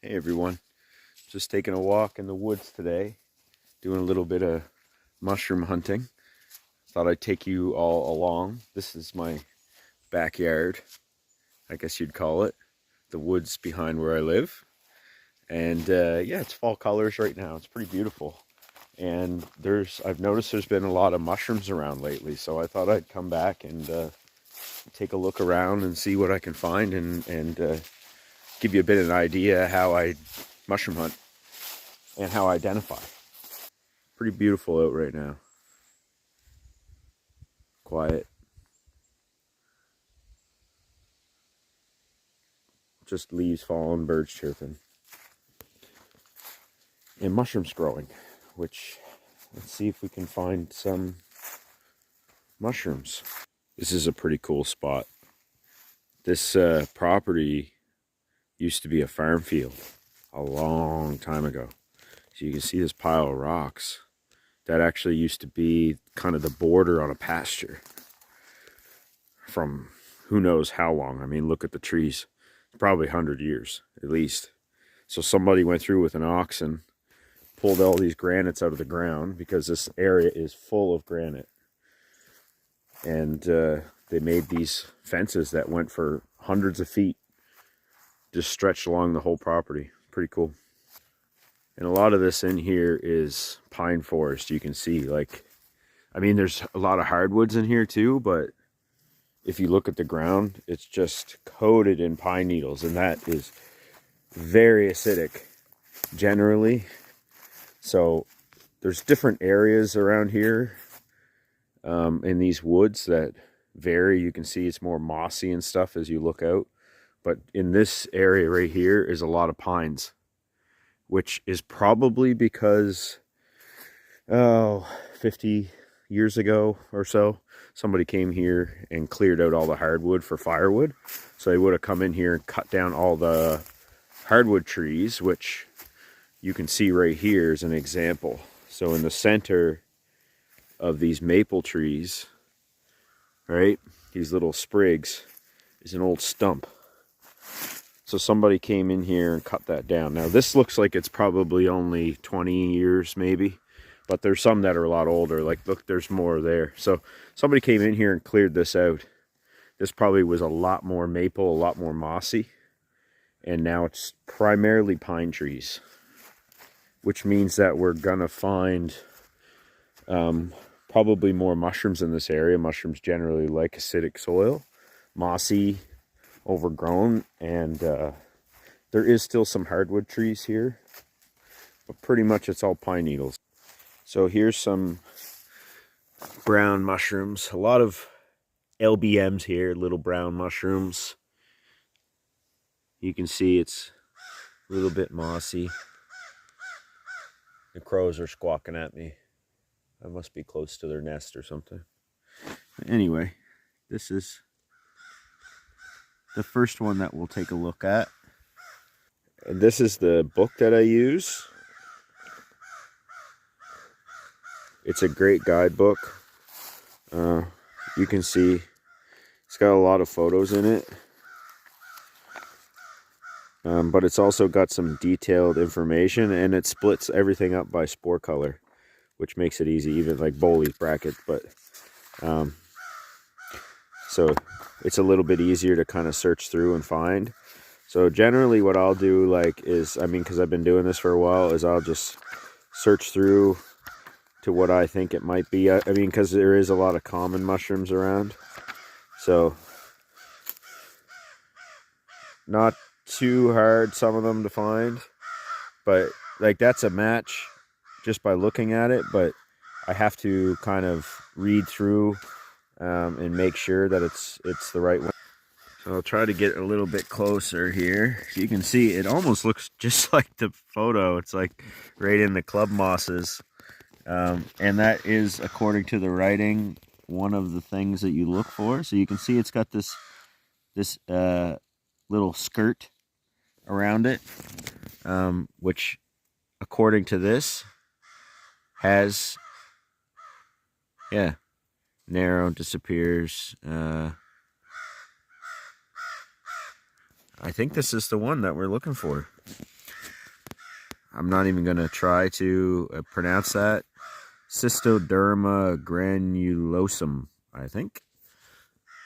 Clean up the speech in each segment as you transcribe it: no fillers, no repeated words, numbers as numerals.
Hey everyone, just taking a walk in the woods today, doing a little bit of mushroom hunting. Thought I'd take you all along. This is my backyard, I guess you'd call it, the woods behind where I live. And yeah, it's fall colors right now. It's pretty beautiful. And I've noticed there's been a lot of mushrooms around lately, so I thought I'd come back and take a look around and see what I can find and give you a bit of an idea how I mushroom hunt and how I identify. Pretty beautiful out right now. Quiet. Just leaves falling, birds chirping. And mushrooms growing, which, let's see if we can find some mushrooms. This is a pretty cool spot. This property used to be a farm field a long time ago. So you can see this pile of rocks. That actually used to be kind of the border on a pasture from who knows how long. I mean, look at the trees. Probably 100 years at least. So somebody went through with an oxen, pulled all these granites out of the ground because this area is full of granite. And they made these fences that went for hundreds of feet, just stretched along the whole property. Pretty cool. And a lot of this in here is pine forest. You can see, like, I mean, there's a lot of hardwoods in here too, but if you look at the ground, it's just coated in pine needles, and that is very acidic generally. So there's different areas around here in these woods that vary. You can see it's more mossy and stuff as you look out, but in this area right here is a lot of pines, which is probably because 50 years ago or so, somebody came here and cleared out all the hardwood for firewood. So they would have come in here and cut down all the hardwood trees, which you can see right here is an example. So in the center of these maple trees, right, these little sprigs, is an old stump. So somebody came in here and cut that down. Now this looks like it's probably only 20 years maybe, but there's some that are a lot older. Like, look, there's more there. So somebody came in here and cleared this out. This probably was a lot more maple, a lot more mossy. And now it's primarily pine trees, which means that we're gonna find probably more mushrooms in this area. Mushrooms generally like acidic soil, mossy, overgrown, and there is still some hardwood trees here, but pretty much it's all pine needles. So here's some brown mushrooms. A lot of LBMs here, little brown mushrooms. You can see it's a little bit mossy. The crows are squawking at me. I must be close to their nest or something. Anyway, this is the first one that we'll take a look at. And this is the book that I use. It's a great guidebook. You can see it's got a lot of photos in it. But it's also got some detailed information, and it splits everything up by spore color, which makes it easy, even like Bowley's bracket. But so it's a little bit easier to kind of search through and find. So generally what I'll do, like, is, I mean, because I've been doing this for a while, is I'll just search through to what I think it might be. I mean, because there is a lot of common mushrooms around, so not too hard, some of them, to find. But like, that's a match just by looking at it, but I have to kind of read through and make sure that it's the right one. So I'll try to get a little bit closer here. So you can see it almost looks just like the photo. It's like right in the club mosses. And that is, according to the writing, one of the things that you look for. So you can see it's got this little skirt around it, which, according to this, has, yeah, narrow, disappears. I think this is the one that we're looking for. I'm not even going to try to pronounce that. Cystoderma granulosum, I think.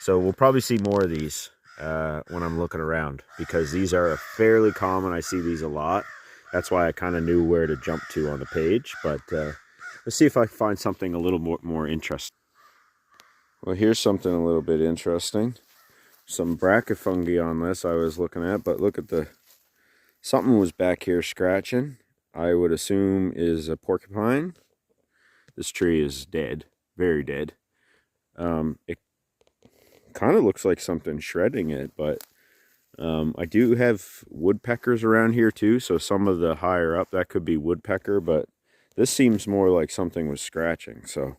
So we'll probably see more of these when I'm looking around, because these are fairly common. I see these a lot. That's why I kind of knew where to jump to on the page. But let's see if I find something a little more interesting. Well, here's something a little bit interesting. Some brachyfungi on this I was looking at, but look at something was back here scratching. I would assume is a porcupine. This tree is dead, very dead. It kind of looks like something shredding it, but I do have woodpeckers around here too, so some of the higher up, that could be woodpecker, but this seems more like something was scratching, so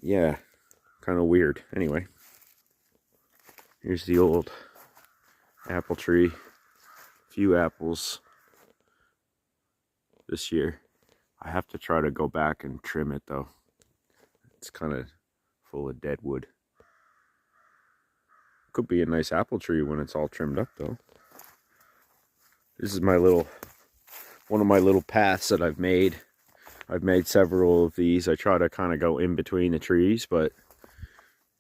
yeah, kind of weird. Anyway, here's the old apple tree. Few apples this year. I have to try to go back and trim it though. It's kind of full of dead wood. Could be a nice apple tree when it's all trimmed up though. This is my one of my little paths that I've made. I've made several of these. I try to kind of go in between the trees, but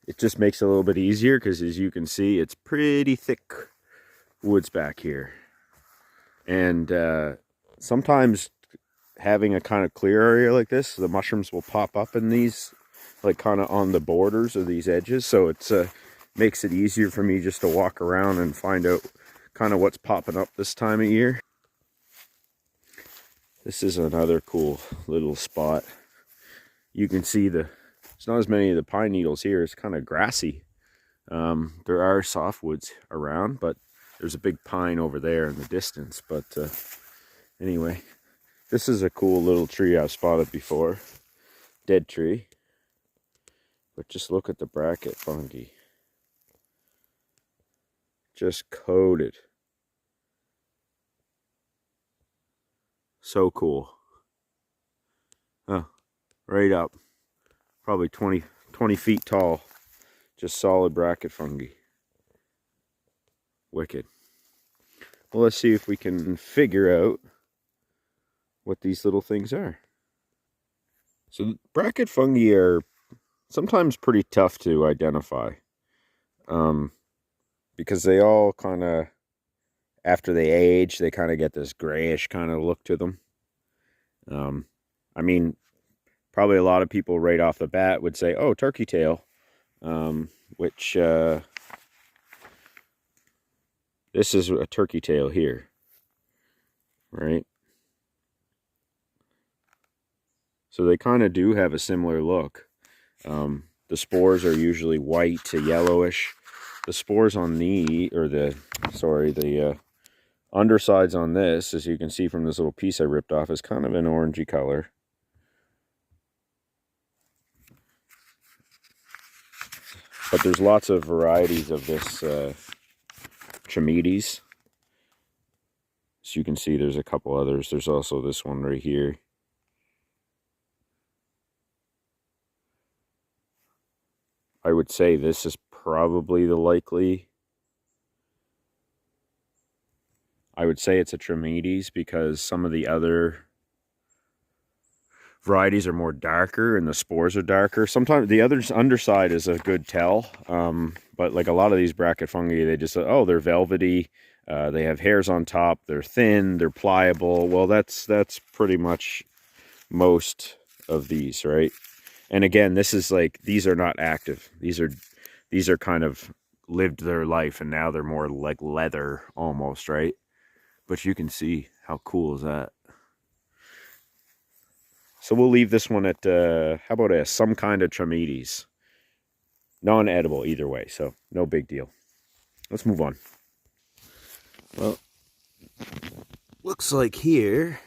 it just makes it a little bit easier because, as you can see, it's pretty thick woods back here. And sometimes having a kind of clear area like this, the mushrooms will pop up in these, like kind of on the borders of these edges. So it's makes it easier for me just to walk around and find out kind of what's popping up this time of year. This is another cool little spot. You can see there's not as many of the pine needles here. It's kind of grassy. There are softwoods around, but there's a big pine over there in the distance. But anyway, this is a cool little tree I've spotted before. Dead tree. But just look at the bracket fungi. Just coated. So cool. Oh, right up. Probably 20 feet tall. Just solid bracket fungi. Wicked. Well, let's see if we can figure out what these little things are. So bracket fungi are sometimes pretty tough to identify. Because they all kind of, after they age, they kind of get this grayish kind of look to them. I mean, probably a lot of people right off the bat would say, oh, turkey tail, which this is a turkey tail here, right? So they kind of do have a similar look. The spores are usually white to yellowish. The spores on the undersides on this, as you can see from this little piece I ripped off, is kind of an orangey color. But there's lots of varieties of this Trametes. So you can see there's a couple others. There's also this one right here. I would say this is probably the likely. I would say it's a Trametes because some of the other varieties are more darker and the spores are darker. Sometimes the other underside is a good tell. But like a lot of these bracket fungi, they just, oh, they're velvety. They have hairs on top. They're thin. They're pliable. Well, that's pretty much most of these, right? And again, this is like, these are not active. These are kind of lived their life and now they're more like leather almost, right? But you can see how cool is that. So we'll leave this one at, how about some kind of Trametes. Non-edible either way, so no big deal. Let's move on. Well, looks like here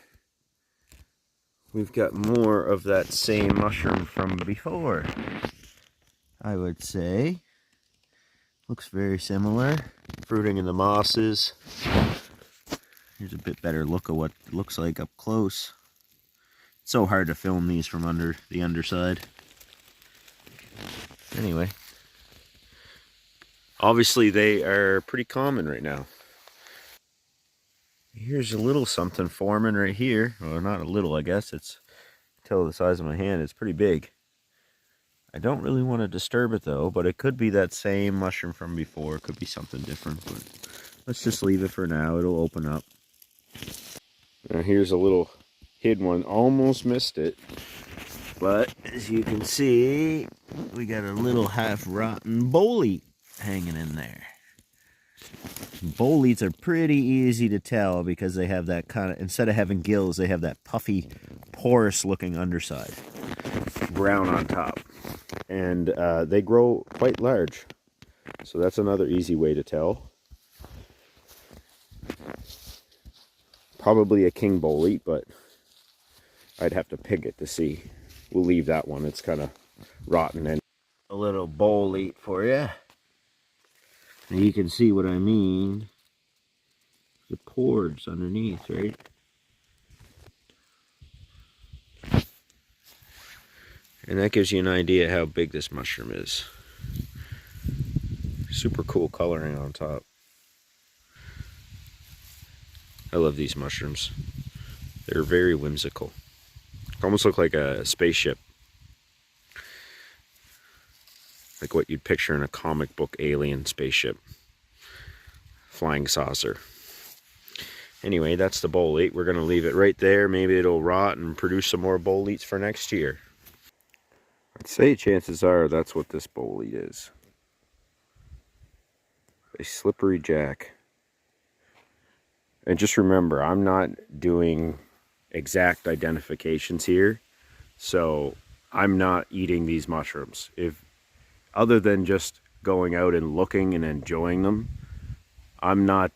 we've got more of that same mushroom from before. I would say. Looks very similar. Fruiting in the mosses. Here's a bit better look at what it looks like up close. It's so hard to film these from under the underside. Anyway. Obviously they are pretty common right now. Here's a little something forming right here. Well, not a little, I guess. It's, tell the size of my hand, it's pretty big. I don't really want to disturb it though, but it could be that same mushroom from before. It could be something different, but let's just leave it for now. It'll open up. Now here's a little hidden one. Almost missed it. But as you can see, we got a little half-rotten bolete hanging in there. Boletes are pretty easy to tell because they have that kind of, instead of having gills, they have that puffy, porous-looking underside. Brown on top. And they grow quite large. So that's another easy way to tell. Probably a king bolete, but I'd have to pick it to see. We'll leave that one. It's kind of rotten. And a little bolete for you. And you can see what I mean. The pores underneath, right? And that gives you an idea how big this mushroom is. Super cool coloring on top. I love these mushrooms. They're very whimsical. Almost look like a spaceship. Like what you'd picture in a comic book alien spaceship. Flying saucer. Anyway, that's the bolete. We're going to leave it right there. Maybe it'll rot and produce some more boletes for next year. I'd say chances are that's what this bolete is. A slippery jack. And just remember, I'm not doing exact identifications here. So I'm not eating these mushrooms. If other than just going out and looking and enjoying them, I'm not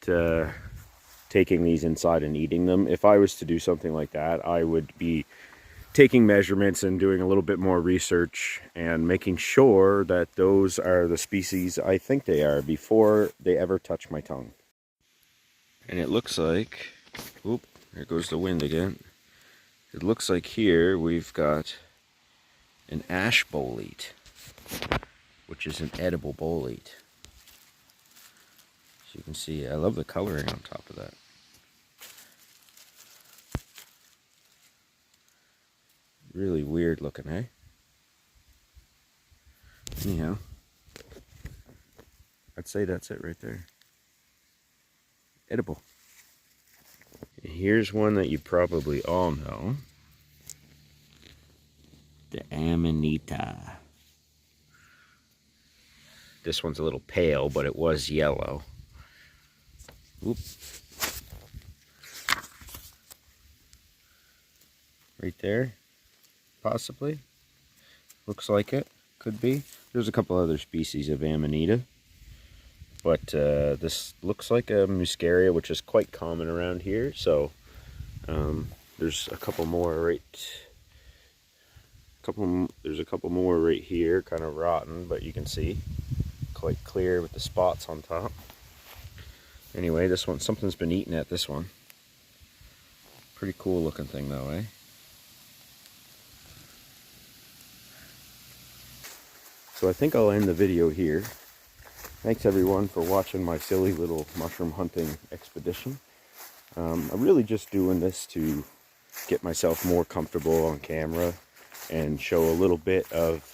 taking these inside and eating them. If I was to do something like that, I would be taking measurements and doing a little bit more research and making sure that those are the species I think they are before they ever touch my tongue. And it looks like, oop, there goes the wind again. It looks like here we've got an ash bolete, which is an edible bolete. As you can see, I love the coloring on top of that. Really weird looking, eh? Anyhow, I'd say that's it right there. Edible. Here's one that you probably all know. The Amanita. This one's a little pale, but it was yellow. Oop. Right there, possibly. Looks like it. Could be. There's a couple other species of Amanita. But this looks like a muscaria, which is quite common around here. So there's a couple more there's a couple more right here, kind of rotten, but you can see quite clear with the spots on top. Anyway, this one, something's been eating at this one. Pretty cool looking thing though, eh? So I think I'll end the video here. Thanks everyone for watching my silly little mushroom hunting expedition. I'm really just doing this to get myself more comfortable on camera and show a little bit of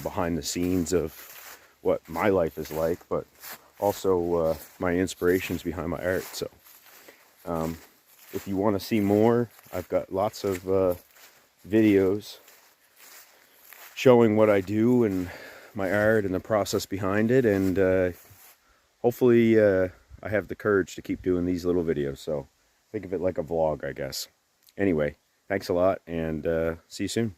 behind the scenes of what my life is like, but also my inspirations behind my art. So if you want to see more, I've got lots of videos showing what I do and my art and the process behind it, and hopefully I have the courage to keep doing these little videos. So think of it like a vlog, I guess. Anyway, thanks a lot, and see you soon.